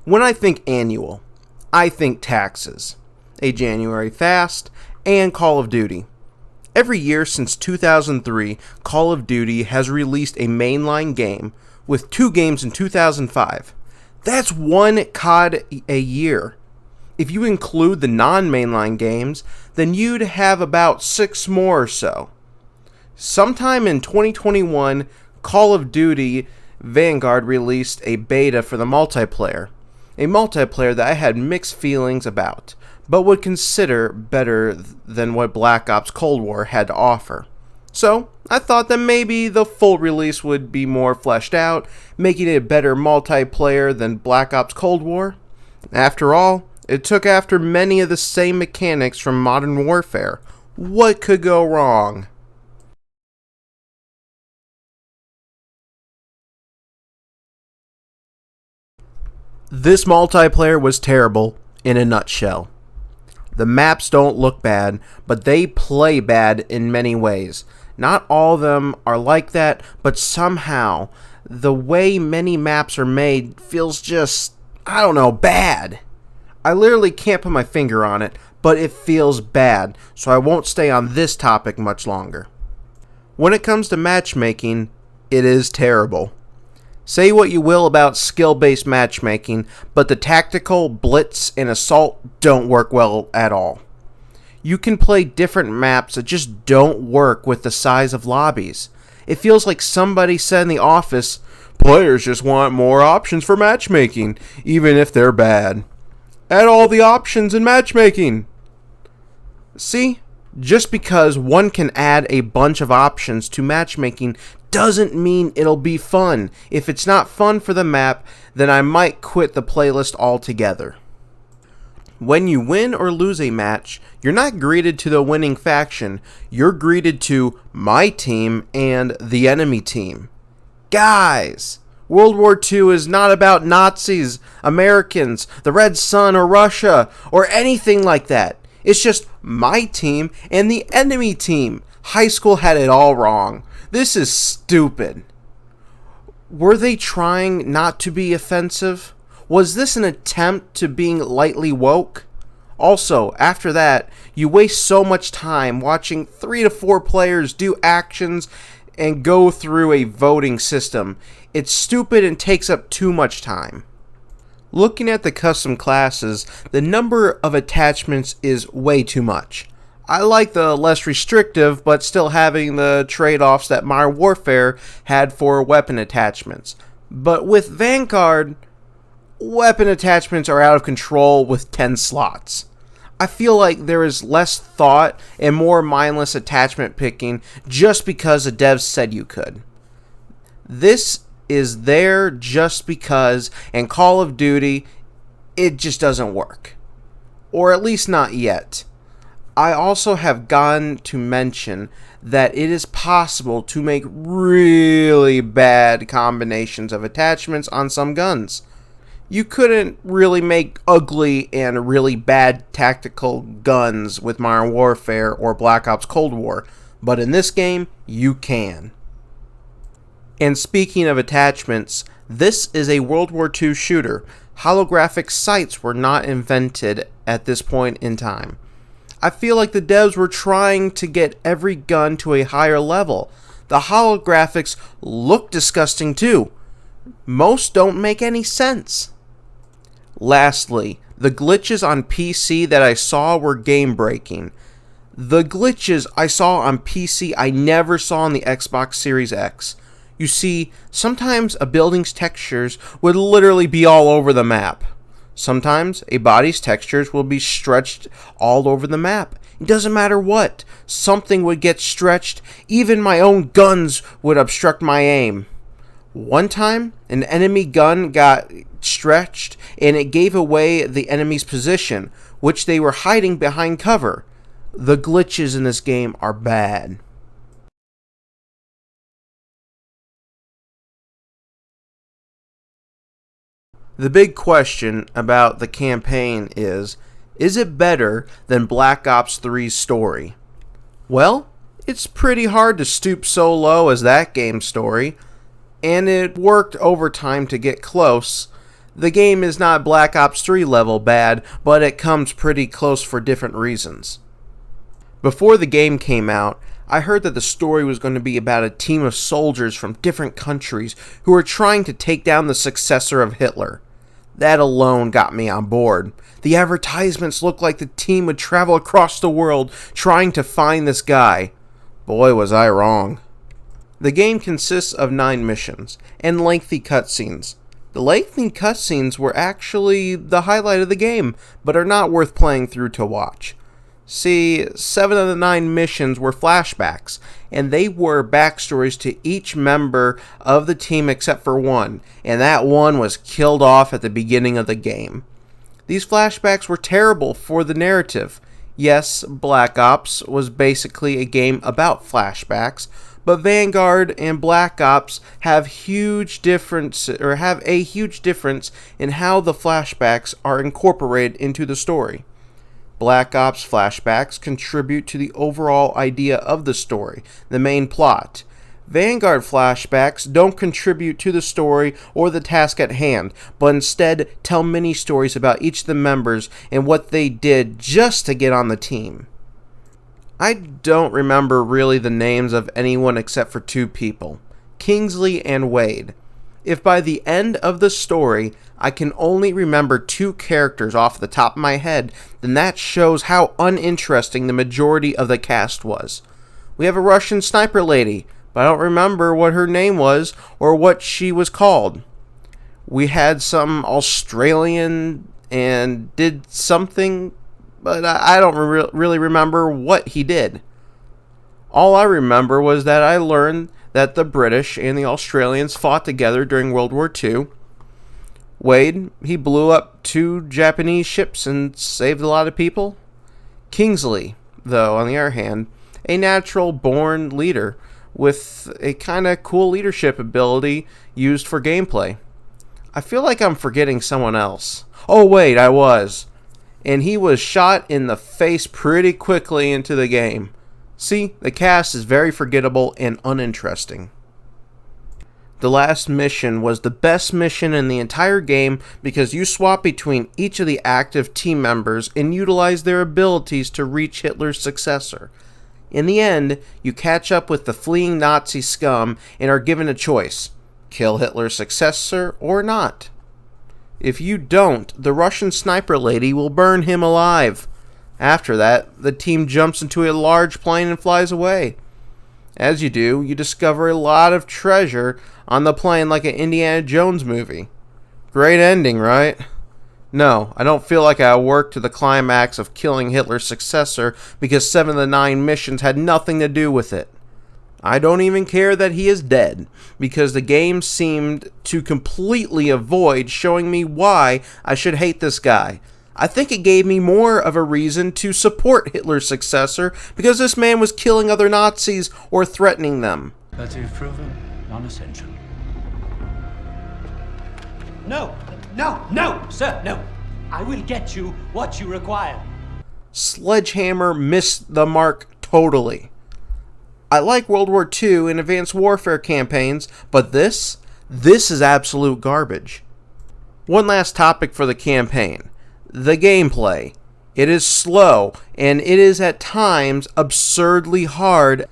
When I think annual, I think taxes, a January fast, and Call of Duty. Every year since 2003, Call of Duty has released a mainline game, with 2 games in 2005. That's 1 COD a year. If you include the non-mainline games, then you'd have about 6 more or so. Sometime in 2021, Call of Duty Vanguard released a beta for the multiplayer. A multiplayer that I had mixed feelings about, but would consider better than what Black Ops Cold War had to offer. So, I thought that maybe the full release would be more fleshed out, making it a better multiplayer than Black Ops Cold War. After all, it took after many of the same mechanics from Modern Warfare. What could go wrong? This multiplayer was terrible in a nutshell. The maps don't look bad, but they play bad in many ways. Not all of them are like that, but somehow the way many maps are made feels just, bad. I literally can't put my finger on it, but it feels bad, so I won't stay on this topic much longer. When it comes to matchmaking, it is terrible. Say what you will about skill-based matchmaking, but the tactical, blitz, and assault don't work well at all. You can play different maps that just don't work with the size of lobbies. It feels like somebody said in the office, players just want more options for matchmaking, even if they're bad. Add all the options in matchmaking. See? Just because one can add a bunch of options to matchmaking doesn't mean it'll be fun. If it's not fun for the map, then I might quit the playlist altogether. When you win or lose a match, you're not greeted to the winning faction, you're greeted to my team and the enemy team. Guys, World War II is not about Nazis, Americans, the Red Sun, or Russia, or anything like that. It's just my team and the enemy team. High school had it all wrong. This is stupid. Were they trying not to be offensive? Was this an attempt to being lightly woke? Also, after that, you waste so much time watching 3 to 4 players do actions and go through a voting system. It's stupid and takes up too much time. Looking at the custom classes, the number of attachments is way too much. I like the less restrictive, but still having the trade-offs that Modern Warfare had for weapon attachments. But with Vanguard, weapon attachments are out of control with 10 slots. I feel like there is less thought and more mindless attachment picking just because the devs said you could. This is there just because, and Call of Duty, it just doesn't work. Or at least not yet. I also have gone to mention that it is possible to make really bad combinations of attachments on some guns. You couldn't really make ugly and really bad tactical guns with Modern Warfare or Black Ops Cold War, but in this game, you can. And speaking of attachments, this is a World War II shooter. Holographic sights were not invented at this point in time. I feel like the devs were trying to get every gun to a higher level. The holographics look disgusting too. Most don't make any sense. Lastly, the glitches on PC that I saw were game-breaking. The glitches I saw on PC I never saw on the Xbox Series X. You see, sometimes a building's textures would literally be all over the map. Sometimes a body's textures will be stretched all over the map. It doesn't matter what. Something would get stretched. Even my own guns would obstruct my aim. One time, an enemy gun got stretched and it gave away the enemy's position, which they were hiding behind cover. The glitches in this game are bad. The big question about the campaign is it better than Black Ops 3's story? Well, it's pretty hard to stoop so low as that game's story, and it worked over time to get close. The game is not Black Ops 3 level bad, but it comes pretty close for different reasons. Before the game came out, I heard that the story was going to be about a team of soldiers from different countries who were trying to take down the successor of Hitler. That alone got me on board. The advertisements looked like the team would travel across the world trying to find this guy. Boy, was I wrong. The game consists of 9 missions and lengthy cutscenes. The lengthy cutscenes were actually the highlight of the game, but are not worth playing through to watch. See, 7 of the 9 missions were flashbacks, and they were backstories to each member of the team except for one, and that one was killed off at the beginning of the game. These flashbacks were terrible for the narrative. Yes, Black Ops was basically a game about flashbacks, but Vanguard and Black Ops have a huge difference in how the flashbacks are incorporated into the story. Black Ops flashbacks contribute to the overall idea of the story, the main plot. Vanguard flashbacks don't contribute to the story or the task at hand, but instead tell mini stories about each of the members and what they did just to get on the team. I don't remember really the names of anyone except for 2 people, Kingsley and Wade. If by the end of the story I can only remember 2 characters off the top of my head, then that shows how uninteresting the majority of the cast was. We have a Russian sniper lady, but I don't remember what her name was or what she was called. We had some Australian and did something, but I don't really remember what he did. All I remember was that I learned that the British and the Australians fought together during World War II. Wade, he blew up 2 Japanese ships and saved a lot of people. Kingsley, though, on the other hand, a natural-born leader with a kind of cool leadership ability used for gameplay. I feel like I'm forgetting someone else. Oh wait, I was. And he was shot in the face pretty quickly into the game. See, the cast is very forgettable and uninteresting. The last mission was the best mission in the entire game because you swap between each of the active team members and utilize their abilities to reach Hitler's successor. In the end, you catch up with the fleeing Nazi scum and are given a choice: kill Hitler's successor or not. If you don't, the Russian sniper lady will burn him alive. After that, the team jumps into a large plane and flies away. As you do, you discover a lot of treasure on the plane like an Indiana Jones movie. Great ending, right? No, I don't feel like I worked to the climax of killing Hitler's successor because 7 of the 9 missions had nothing to do with it. I don't even care that he is dead, because the game seemed to completely avoid showing me why I should hate this guy. I think it gave me more of a reason to support Hitler's successor because this man was killing other Nazis or threatening them. But you've proven non-essential. No, sir, no. I will get you what you require. Sledgehammer missed the mark totally. I like World War II and Advanced Warfare campaigns, but this is absolute garbage. One last topic for the campaign. The gameplay. It is slow, and it is at times absurdly hard.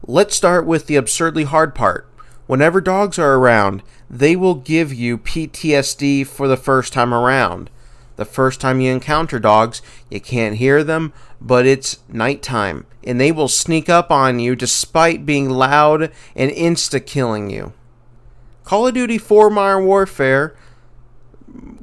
Let's start with the absurdly hard part. Whenever dogs are around, they will give you PTSD for the first time around. The first time you encounter dogs, you can't hear them, but it's nighttime, and they will sneak up on you despite being loud and insta-killing you. Call of Duty 4 Modern Warfare,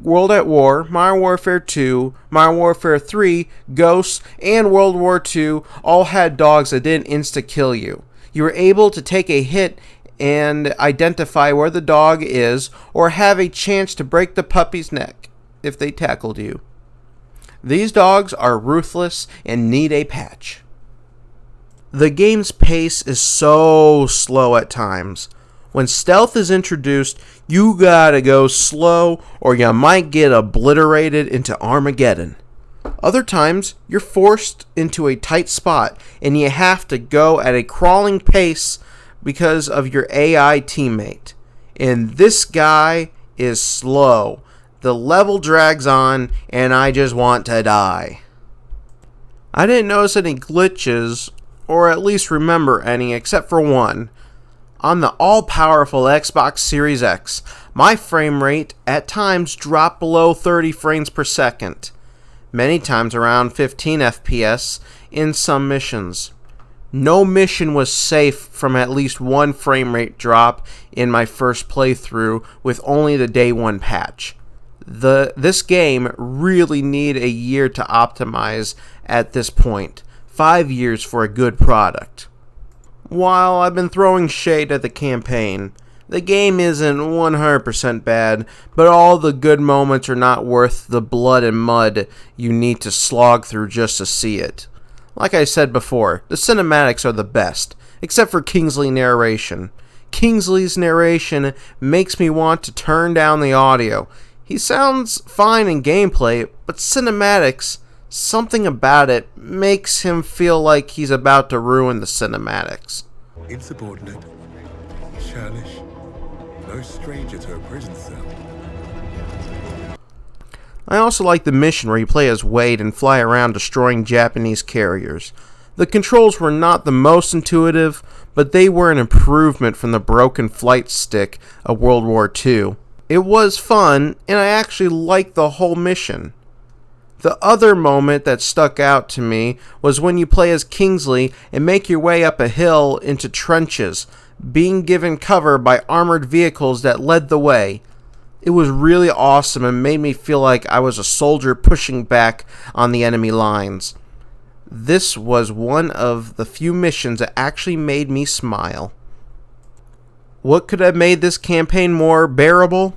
World at War, Modern Warfare 2, Modern Warfare 3, Ghosts, and World War II all had dogs that didn't insta-kill you. You were able to take a hit and identify where the dog is, or have a chance to break the puppy's neck if they tackled you. These dogs are ruthless and need a patch. The game's pace is so slow at times. When stealth is introduced, you gotta go slow or you might get obliterated into Armageddon. Other times, you're forced into a tight spot and you have to go at a crawling pace because of your AI teammate. And this guy is slow. The level drags on, and I just want to die. I didn't notice any glitches, or at least remember any, except for one. On the all-powerful Xbox Series X, my frame rate at times dropped below 30 frames per second, many times around 15 FPS in some missions. No mission was safe from at least one frame rate drop in my first playthrough with only the day one patch. This game really needed a year to optimize at this point. 5 years for a good product. While I've been throwing shade at the campaign, the game isn't 100% bad, but all the good moments are not worth the blood and mud you need to slog through just to see it. Like I said before, the cinematics are the best, except for Kingsley's narration. Kingsley's narration makes me want to turn down the audio. He sounds fine in gameplay, but cinematics, something about it makes him feel like he's about to ruin the cinematics. Insubordinate, churlish, no stranger to a prison cell. I also like the mission where you play as Wade and fly around destroying Japanese carriers. The controls were not the most intuitive, but they were an improvement from the broken flight stick of World War II. It was fun, and I actually liked the whole mission. The other moment that stuck out to me was when you play as Kingsley and make your way up a hill into trenches, being given cover by armored vehicles that led the way. It was really awesome and made me feel like I was a soldier pushing back on the enemy lines. This was one of the few missions that actually made me smile. What could have made this campaign more bearable,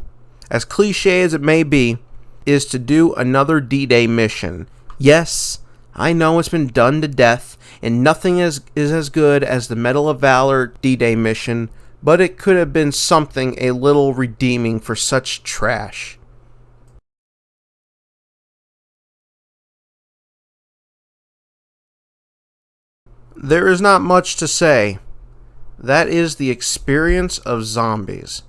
as cliche as it may be, is to do another D-Day mission. Yes, I know it's been done to death, and nothing is as good as the Medal of Valor D-Day mission, but it could have been something a little redeeming for such trash. There is not much to say. That is the experience of zombies.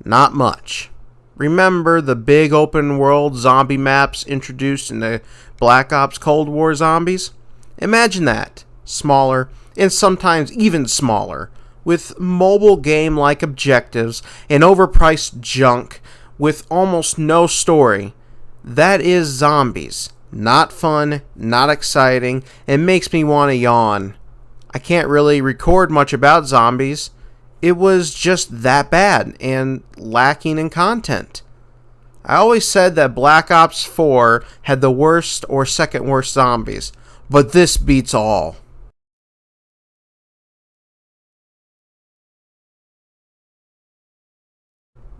Not much. Remember the big open world zombie maps introduced in the Black Ops Cold War zombies? Imagine that. Smaller, and sometimes even smaller, with mobile game-like objectives and overpriced junk with almost no story. That is zombies. Not fun, not exciting, and makes me want to yawn. I can't really record much about zombies. It was just that bad and lacking in content. I always said that Black Ops 4 had the worst or second worst zombies, but this beats all.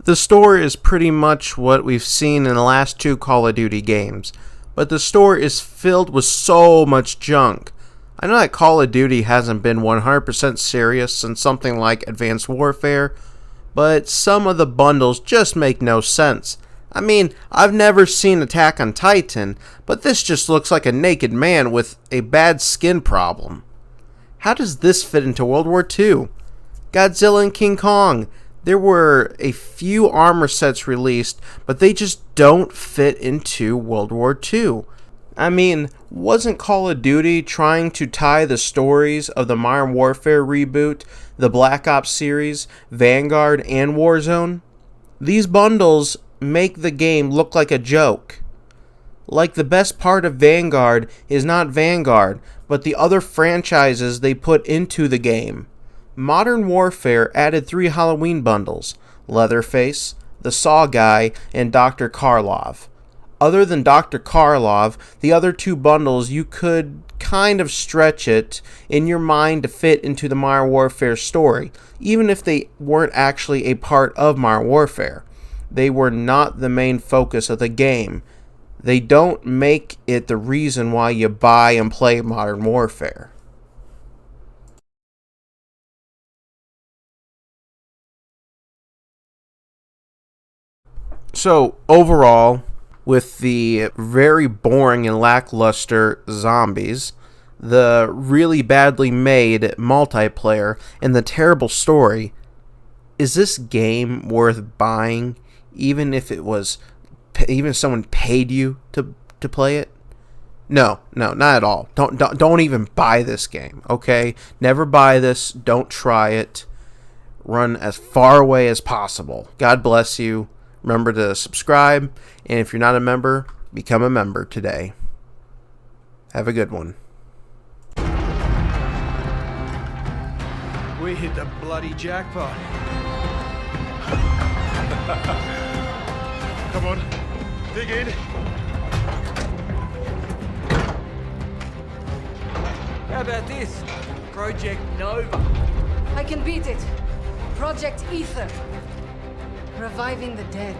The story is pretty much what we've seen in the last two Call of Duty games, but the story is filled with so much junk. I know that Call of Duty hasn't been 100% serious since something like Advanced Warfare, but some of the bundles just make no sense. I mean, I've never seen Attack on Titan, but this just looks like a naked man with a bad skin problem. How does this fit into World War II? Godzilla and King Kong. There were a few armor sets released, but they just don't fit into World War II. I mean, wasn't Call of Duty trying to tie the stories of the Modern Warfare reboot, the Black Ops series, Vanguard, and Warzone? These bundles make the game look like a joke. Like the best part of Vanguard is not Vanguard, but the other franchises they put into the game. Modern Warfare added 3 Halloween bundles: Leatherface, the Saw Guy, and Dr. Karlov. Other than Dr. Karlov, the other 2 bundles you could kind of stretch it in your mind to fit into the Modern Warfare story, even if they weren't actually a part of Modern Warfare. They were not the main focus of the game. They don't make it the reason why you buy and play Modern Warfare. So, overall, with the very boring and lackluster zombies, the really badly made multiplayer, and the terrible story, is this game worth buying, even if it was even if someone paid you to play it? No, not at all. Don't even buy this game, okay? Never buy this. Don't try it. Run as far away as possible. God bless you. Remember to subscribe, and if you're not a member, become a member today. Have a good one. We hit the bloody jackpot. Come on, dig in. How about this? Project Nova. I can beat it. Project Ether. Reviving the dead.